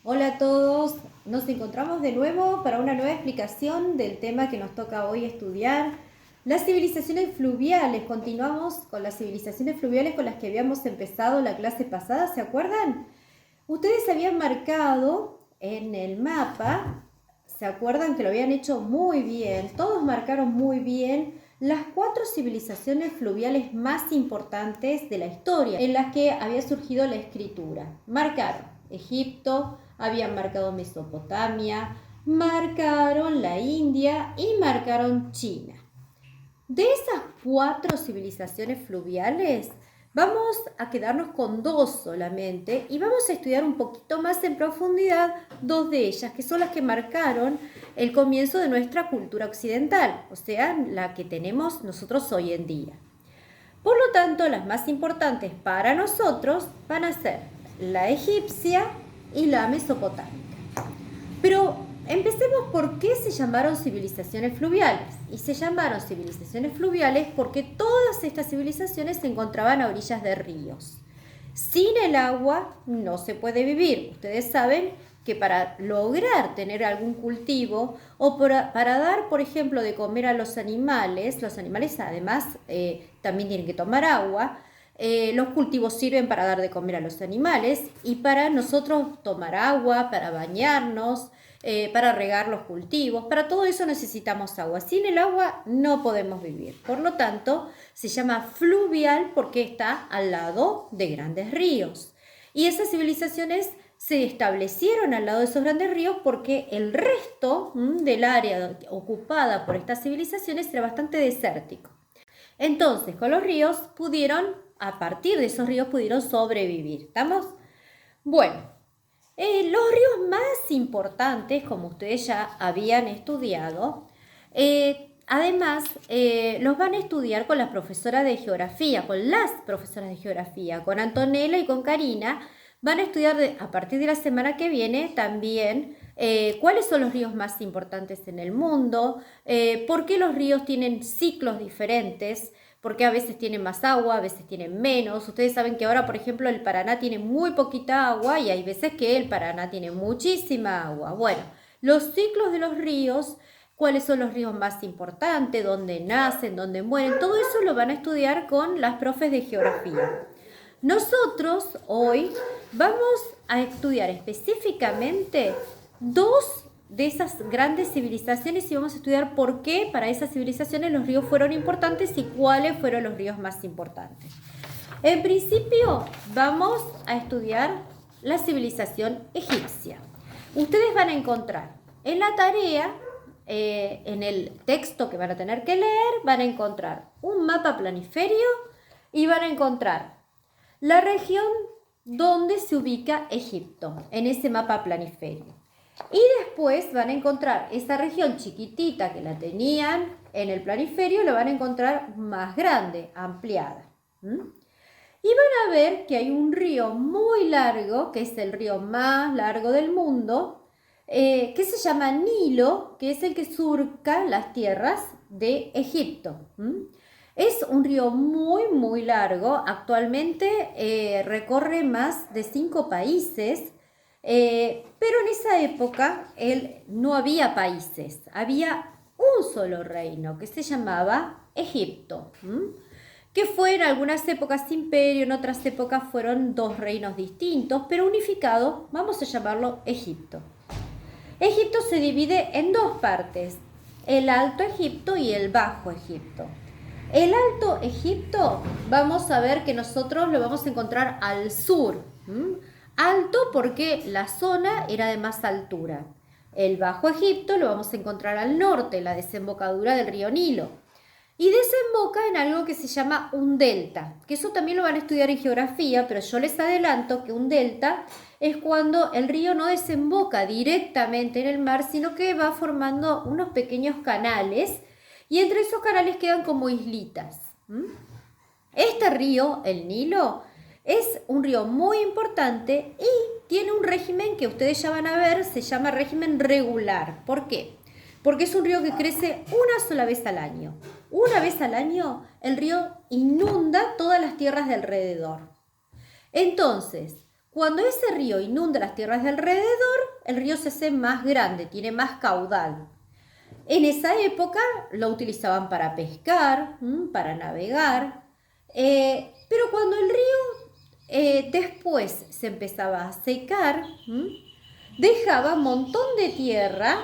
Hola a todos, nos encontramos de nuevo para una nueva explicación del tema que nos toca hoy estudiar, las civilizaciones fluviales. Continuamos con las civilizaciones fluviales con las que habíamos empezado la clase pasada, ¿se acuerdan? Ustedes habían marcado en el mapa, ¿se acuerdan que lo habían hecho muy bien? Todos marcaron muy bien las 4 civilizaciones fluviales más importantes de la historia en las que había surgido la escritura. Marcaron Egipto, habían marcado Mesopotamia, marcaron la India y marcaron China. De esas 4 civilizaciones fluviales, vamos a quedarnos con 2 solamente y vamos a estudiar un poquito más en profundidad 2 de ellas, que son las que marcaron el comienzo de nuestra cultura occidental, o sea, la que tenemos nosotros hoy en día. Por lo tanto, las más importantes para nosotros van a ser la egipcia y la mesopotámica. Pero empecemos por qué se llamaron civilizaciones fluviales. Y se llamaron civilizaciones fluviales porque todas estas civilizaciones se encontraban a orillas de ríos. Sin el agua no se puede vivir. Ustedes saben que para lograr tener algún cultivo o para dar, por ejemplo, de comer a los animales además también tienen que tomar agua. Los cultivos sirven para dar de comer a los animales y para nosotros tomar agua, para bañarnos, para regar los cultivos. Para todo eso necesitamos agua. Sin el agua no podemos vivir. Por lo tanto, se llama fluvial porque está al lado de grandes ríos. Y esas civilizaciones se establecieron al lado de esos grandes ríos porque el resto del área ocupada por estas civilizaciones era bastante desértico. Entonces, con los ríos a partir de esos ríos pudieron sobrevivir. ¿Estamos? Bueno, los ríos más importantes, como ustedes ya habían estudiado, además los van a estudiar con las profesoras de geografía, con Antonella y con Karina. Van a estudiar a partir de la semana que viene también cuáles son los ríos más importantes en el mundo, por qué los ríos tienen ciclos diferentes, porque a veces tienen más agua, a veces tienen menos. Ustedes saben que ahora, por ejemplo, el Paraná tiene muy poquita agua y hay veces que el Paraná tiene muchísima agua. Bueno, los ciclos de los ríos, cuáles son los ríos más importantes, dónde nacen, dónde mueren, todo eso lo van a estudiar con las profes de geografía. Nosotros hoy vamos a estudiar específicamente 2 de esas grandes civilizaciones y vamos a estudiar por qué para esas civilizaciones los ríos fueron importantes y cuáles fueron los ríos más importantes. En principio vamos a estudiar la civilización egipcia. Ustedes van a encontrar en la tarea, en el texto que van a tener que leer, van a encontrar un mapa planiferio y van a encontrar la región donde se ubica Egipto en ese mapa planiferio. Y después van a encontrar esa región chiquitita que la tenían en el planiferio, la van a encontrar más grande, ampliada. Y van a ver que hay un río muy largo, que es el río más largo del mundo, que se llama Nilo, que es el que surca las tierras de Egipto. Es un río muy largo, actualmente recorre más de 5 países, pero en esa época no había países, había un solo reino que se llamaba Egipto, que fue en algunas épocas imperio, en otras épocas fueron 2 reinos distintos, pero unificado, vamos a llamarlo Egipto. Egipto se divide en 2 partes, el Alto Egipto y el Bajo Egipto. El Alto Egipto, vamos a ver que nosotros lo vamos a encontrar al sur. Alto porque la zona era de más altura. El Bajo Egipto lo vamos a encontrar al norte, la desembocadura del río Nilo. Y desemboca en algo que se llama un delta, que eso también lo van a estudiar en geografía, pero yo les adelanto que un delta es cuando el río no desemboca directamente en el mar, sino que va formando unos pequeños canales y entre esos canales quedan como islitas. Este río, el Nilo, es un río muy importante y tiene un régimen que ustedes ya van a ver, se llama régimen regular. ¿Por qué? Porque es un río que crece una sola vez al año. Una vez al año el río inunda todas las tierras de alrededor. Entonces, cuando ese río inunda las tierras de alrededor, el río se hace más grande, tiene más caudal. En esa época lo utilizaban para pescar, para navegar, pero cuando el río después se empezaba a secar, dejaba un montón de tierra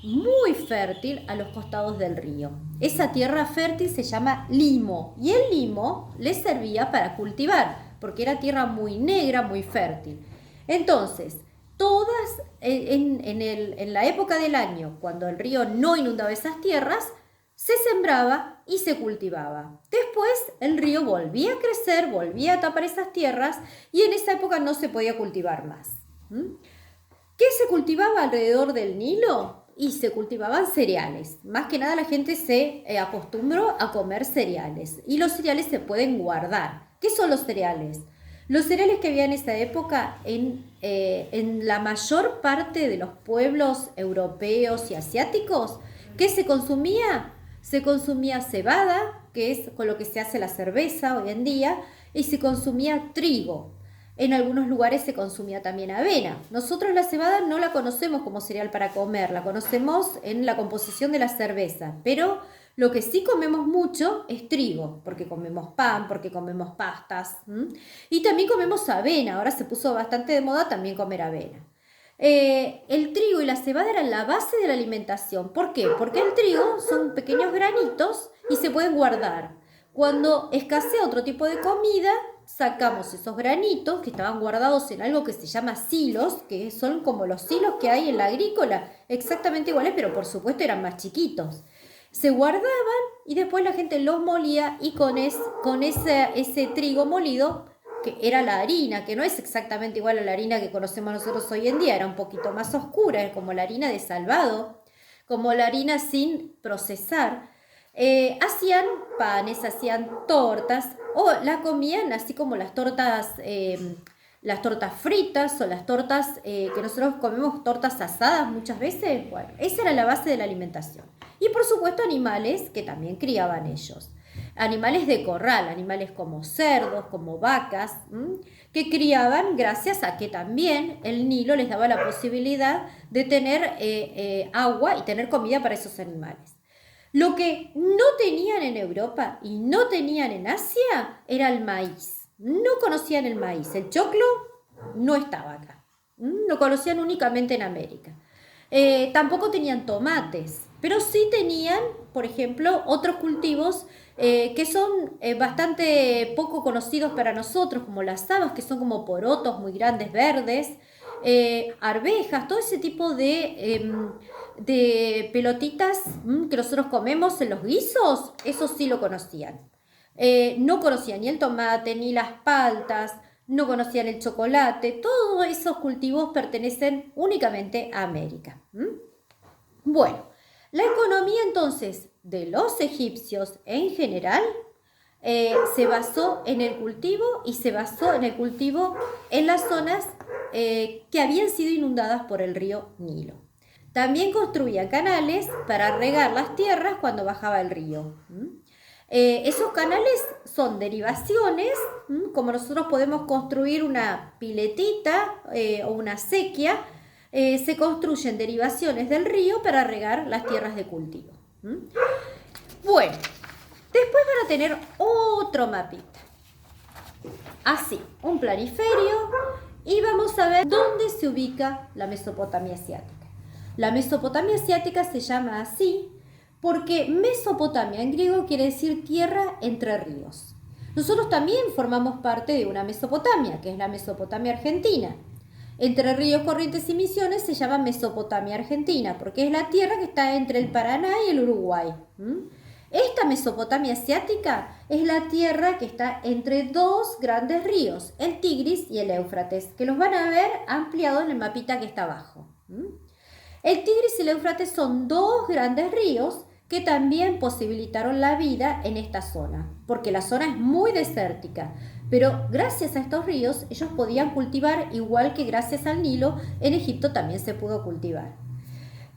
muy fértil a los costados del río. Esa tierra fértil se llama limo y el limo le servía para cultivar porque era tierra muy negra, muy fértil. Entonces, todas en la época del año, cuando el río no inundaba esas tierras, se sembraba y se cultivaba. Después el río volvía a crecer, volvía a tapar esas tierras y en esa época no se podía cultivar más. ¿Qué se cultivaba alrededor del Nilo? Y se cultivaban cereales. Más que nada la gente se acostumbró a comer cereales. Y los cereales se pueden guardar. ¿Qué son los cereales? Los cereales que había en esa época en la mayor parte de los pueblos europeos y asiáticos, ¿qué se consumía? Se consumía cebada, que es con lo que se hace la cerveza hoy en día, y se consumía trigo. En algunos lugares se consumía también avena. Nosotros la cebada no la conocemos como cereal para comer, la conocemos en la composición de la cerveza, pero lo que sí comemos mucho es trigo, porque comemos pan, porque comemos pastas, y también comemos avena. Ahora se puso bastante de moda también comer avena. El trigo y la cebada eran la base de la alimentación. ¿Por qué? Porque el trigo son pequeños granitos y se pueden guardar. Cuando escasea otro tipo de comida, sacamos esos granitos que estaban guardados en algo que se llama silos, que son como los silos que hay en la agrícola, exactamente iguales, pero por supuesto eran más chiquitos. Se guardaban y después la gente los molía y con ese trigo molido, que era la harina, que no es exactamente igual a la harina que conocemos nosotros hoy en día, era un poquito más oscura, como la harina de salvado, como la harina sin procesar. Hacían panes, hacían tortas o la comían así como las tortas fritas o las tortas que nosotros comemos, tortas asadas muchas veces. Bueno, esa era la base de la alimentación. Y por supuesto animales que también criaban ellos. Animales de corral, animales como cerdos, como vacas, que criaban gracias a que también el Nilo les daba la posibilidad de tener agua y tener comida para esos animales. Lo que no tenían en Europa y no tenían en Asia era el maíz. No conocían el maíz. El choclo no estaba acá. Lo conocían únicamente en América. Tampoco tenían tomates, pero sí tenían, por ejemplo, otros cultivos que son bastante poco conocidos para nosotros, como las habas, que son como porotos muy grandes verdes, arvejas, todo ese tipo de pelotitas que nosotros comemos en los guisos, eso sí lo conocían. No conocían ni el tomate, ni las paltas, no conocían el chocolate, todos esos cultivos pertenecen únicamente a América. Bueno, la economía entonces de los egipcios en general se basó en el cultivo y se basó en el cultivo en las zonas que habían sido inundadas por el río Nilo. También construían canales para regar las tierras cuando bajaba el río. Esos canales son derivaciones, como nosotros podemos construir una piletita o una acequia, se construyen derivaciones del río para regar las tierras de cultivo. Bueno, después van a tener otro mapita, así, un planiferio, y vamos a ver dónde se ubica la Mesopotamia asiática. La Mesopotamia asiática se llama así porque Mesopotamia en griego quiere decir tierra entre ríos. Nosotros también formamos parte de una Mesopotamia, que es la Mesopotamia argentina. Entre Ríos, Corrientes y Misiones se llama Mesopotamia argentina, porque es la tierra que está entre el Paraná y el Uruguay. Esta Mesopotamia asiática es la tierra que está entre dos grandes ríos, el Tigris y el Éufrates, que los van a ver ampliados en el mapita que está abajo. El Tigris y el Éufrates son dos grandes ríos que también posibilitaron la vida en esta zona, porque la zona es muy desértica, pero gracias a estos ríos ellos podían cultivar, igual que gracias al Nilo en Egipto también se pudo cultivar.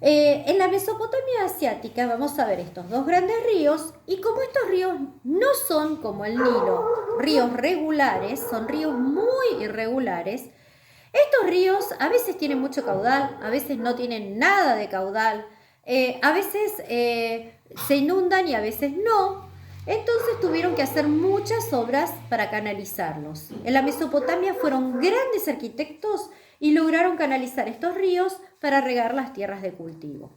En la Mesopotamia asiática vamos a ver estos dos grandes ríos, y como estos ríos no son como el Nilo, ríos regulares, son ríos muy irregulares, Estos ríos a veces tienen mucho caudal, a veces no tienen nada de caudal, a veces se inundan y a veces no. Entonces tuvieron que hacer muchas obras para canalizarlos. En la Mesopotamia fueron grandes arquitectos y lograron canalizar estos ríos para regar las tierras de cultivo.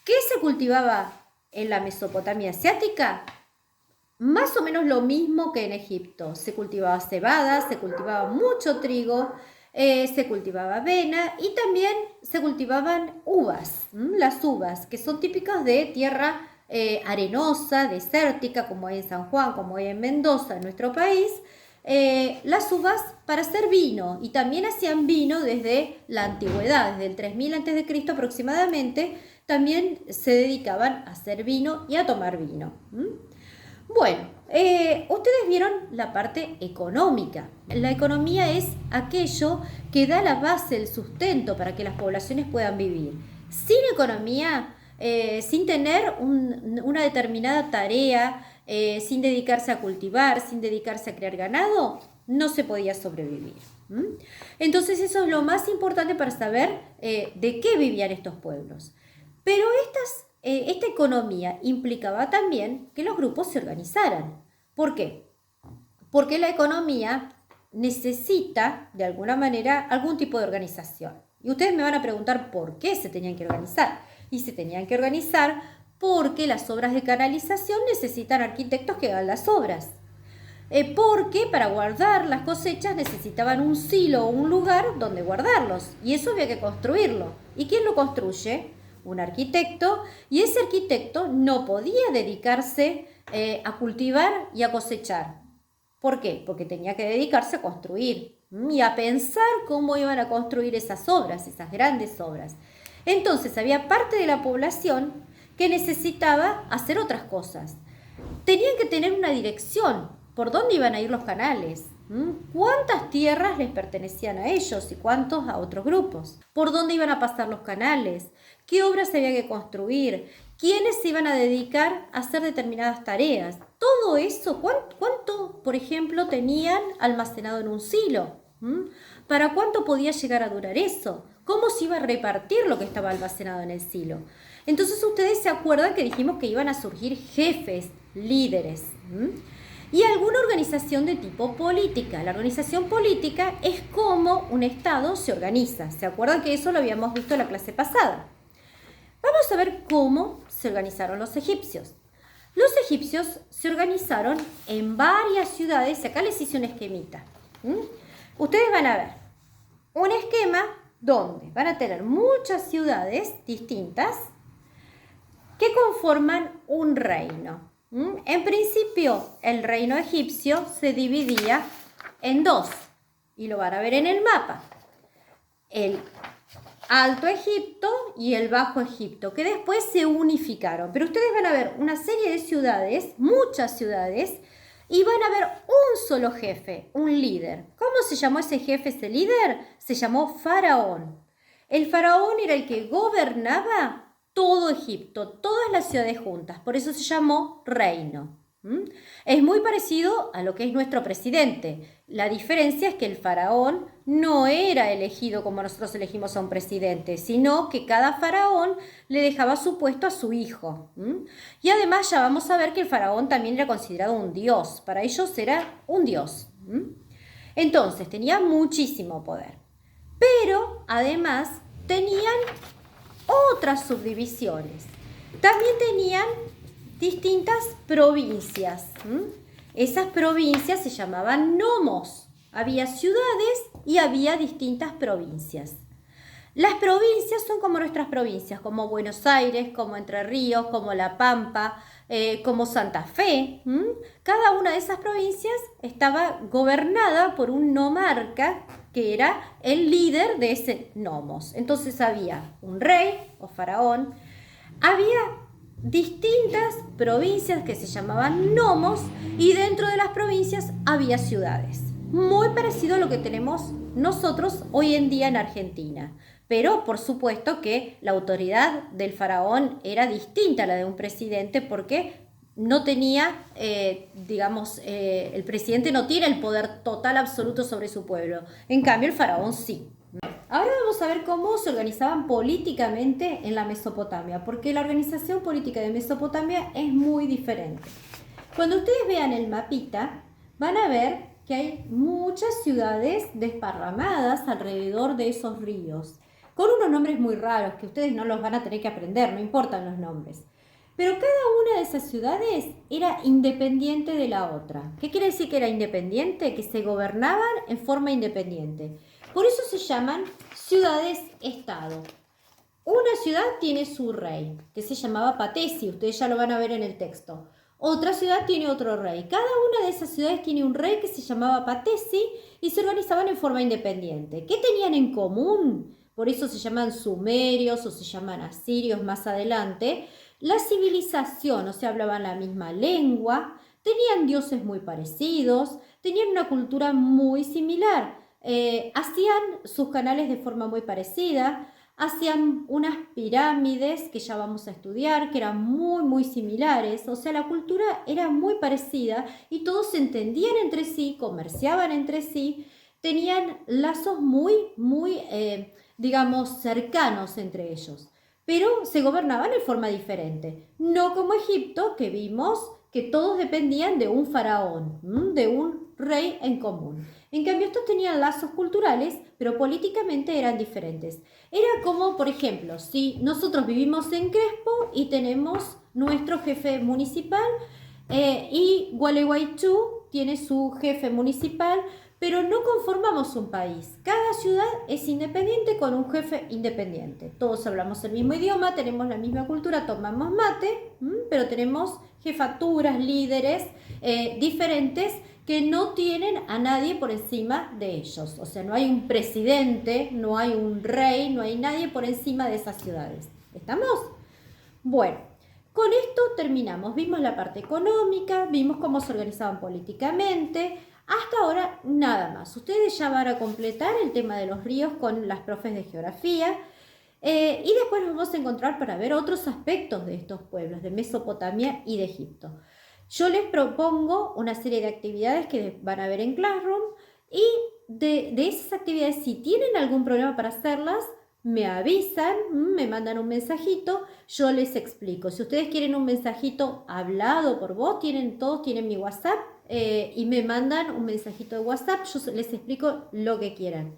¿Qué se cultivaba en la Mesopotamia asiática? Más o menos lo mismo que en Egipto. Se cultivaba cebada, se cultivaba mucho trigo, se cultivaba avena y también se cultivaban uvas. Las uvas, que son típicas de tierra arenosa, desértica, como hay en San Juan, como hay en Mendoza, en nuestro país. Las uvas para hacer vino, y también hacían vino desde la antigüedad, desde el 3000 a.C. aproximadamente, también se dedicaban a hacer vino y a tomar vino. Bueno, ustedes vieron la parte económica. La economía es aquello que da la base, el sustento para que las poblaciones puedan vivir. Sin economía, sin tener una determinada tarea, sin dedicarse a cultivar, sin dedicarse a criar ganado, no se podía sobrevivir. Entonces eso es lo más importante para saber de qué vivían estos pueblos. Pero esta economía implicaba también que los grupos se organizaran. ¿Por qué? Porque la economía necesita, de alguna manera, algún tipo de organización. Y ustedes me van a preguntar por qué se tenían que organizar. Y se tenían que organizar porque las obras de canalización necesitan arquitectos que hagan las obras. Porque para guardar las cosechas necesitaban un silo o un lugar donde guardarlos. Y eso había que construirlo. ¿Y quién lo construye? Un arquitecto, y ese arquitecto no podía dedicarse a cultivar y a cosechar. ¿Por qué? Porque tenía que dedicarse a construir y a pensar cómo iban a construir esas obras, esas grandes obras. Entonces había parte de la población que necesitaba hacer otras cosas. Tenían que tener una dirección, por dónde iban a ir los canales, cuántas tierras les pertenecían a ellos y cuántos a otros grupos, por dónde iban a pasar los canales, qué obras había que construir, quiénes se iban a dedicar a hacer determinadas tareas. Todo eso, ¿cuánto, por ejemplo, tenían almacenado en un silo? ¿Para cuánto podía llegar a durar eso? ¿Cómo se iba a repartir lo que estaba almacenado en el silo? Entonces ustedes se acuerdan que dijimos que iban a surgir jefes, líderes, y alguna organización de tipo política. La organización política es cómo un Estado se organiza. ¿Se acuerdan que eso lo habíamos visto en la clase pasada? Vamos a ver cómo se organizaron los egipcios. Los egipcios se organizaron en varias ciudades. Acá les hice un esquemita. Ustedes van a ver un esquema donde van a tener muchas ciudades distintas que conforman un reino. En principio, el reino egipcio se dividía en dos, y lo van a ver en el mapa. El Alto Egipto y el Bajo Egipto, que después se unificaron. Pero ustedes van a ver una serie de ciudades, muchas ciudades, y van a ver un solo jefe, un líder. ¿Cómo se llamó ese jefe, ese líder? Se llamó Faraón. El faraón era el que gobernaba todo Egipto, todas las ciudades juntas, por eso se llamó reino. Es muy parecido a lo que es nuestro presidente. La diferencia es que el faraón no era elegido como nosotros elegimos a un presidente, sino que cada faraón le dejaba su puesto a su hijo. Y además ya vamos a ver que el faraón también era considerado un dios, para ellos era un dios. Entonces tenía muchísimo poder, pero además tenían otras subdivisiones. También tenían distintas provincias. Esas provincias se llamaban nomos. Había ciudades y había distintas provincias. Las provincias son como nuestras provincias, como Buenos Aires, como Entre Ríos, como La Pampa, como Santa Fe. Cada una de esas provincias estaba gobernada por un nomarca que era el líder de ese nomos. Entonces había un rey o faraón, había distintas provincias que se llamaban nomos y dentro de las provincias había ciudades. Muy parecido a lo que tenemos nosotros hoy en día en Argentina. Pero por supuesto que la autoridad del faraón era distinta a la de un presidente porque no tenía, el presidente no tiene el poder total absoluto sobre su pueblo. En cambio, el faraón sí. ahora vamos a ver cómo se organizaban políticamente en la Mesopotamia, porque la organización política de Mesopotamia es muy diferente. Cuando ustedes vean el mapita, van a ver que hay muchas ciudades desparramadas alrededor de esos ríos, con unos nombres muy raros que ustedes no los van a tener que aprender, no importan los nombres. Pero cada una de esas ciudades era independiente de la otra. ¿Qué quiere decir que era independiente? Que se gobernaban en forma independiente. Por eso se llaman ciudades-estado. Una ciudad tiene su rey, que se llamaba Patesi, ustedes ya lo van a ver en el texto. Otra ciudad tiene otro rey. Cada una de esas ciudades tiene un rey que se llamaba Patesi y se organizaban en forma independiente. ¿Qué tenían en común? Por eso se llaman sumerios o se llaman asirios más adelante. La civilización, o sea, hablaban la misma lengua, tenían dioses muy parecidos, tenían una cultura muy similar, hacían sus canales de forma muy parecida, hacían unas pirámides que ya vamos a estudiar, que eran muy similares, o sea, la cultura era muy parecida y todos se entendían entre sí, comerciaban entre sí, tenían lazos muy, digamos, cercanos entre ellos, pero se gobernaban en forma diferente, no como Egipto, que vimos que todos dependían de un faraón, de un rey en común. En cambio, estos tenían lazos culturales, pero políticamente eran diferentes. Era como, por ejemplo, si nosotros vivimos en Crespo y tenemos nuestro jefe municipal y Gualeguaychú tiene su jefe municipal, pero no conformamos un país. Cada ciudad es independiente con un jefe independiente. Todos hablamos el mismo idioma, tenemos la misma cultura, tomamos mate, pero tenemos jefaturas, líderes diferentes que no tienen a nadie por encima de ellos. O sea, no hay un presidente, no hay un rey, no hay nadie por encima de esas ciudades. ¿Estamos? Bueno, con esto terminamos. Vimos la parte económica, vimos cómo se organizaban políticamente. Hasta ahora nada más. Ustedes ya van a completar el tema de los ríos con las profes de geografía. Y después nos vamos a encontrar para ver otros aspectos de estos pueblos, de Mesopotamia y de Egipto. Yo les propongo una serie de actividades que van a ver en Classroom y de esas actividades, si tienen algún problema para hacerlas, me avisan, me mandan un mensajito, yo les explico. Si ustedes quieren un mensajito hablado por voz, todos tienen mi WhatsApp y me mandan un mensajito de WhatsApp, yo les explico lo que quieran.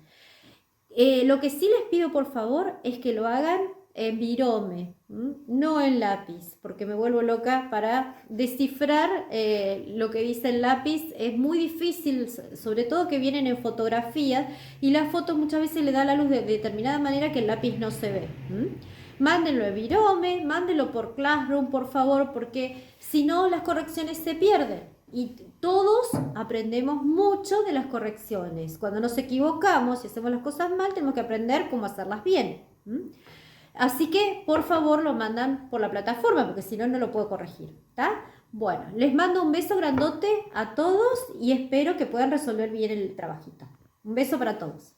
Lo que sí les pido por favor es que lo hagan en virome, no en lápiz, porque me vuelvo loca para descifrar lo que dice el lápiz. Es muy difícil, sobre todo que vienen en fotografías y la foto muchas veces le da la luz de determinada manera que el lápiz no se ve. Mándenlo en virome, mándenlo por Classroom, por favor, porque si no las correcciones se pierden. Y todos aprendemos mucho de las correcciones. Cuando nos equivocamos y hacemos las cosas mal, tenemos que aprender cómo hacerlas bien. Así que, por favor, lo mandan por la plataforma, porque si no, no lo puedo corregir. ¿Está? Bueno, les mando un beso grandote a todos y espero que puedan resolver bien el trabajito. Un beso para todos.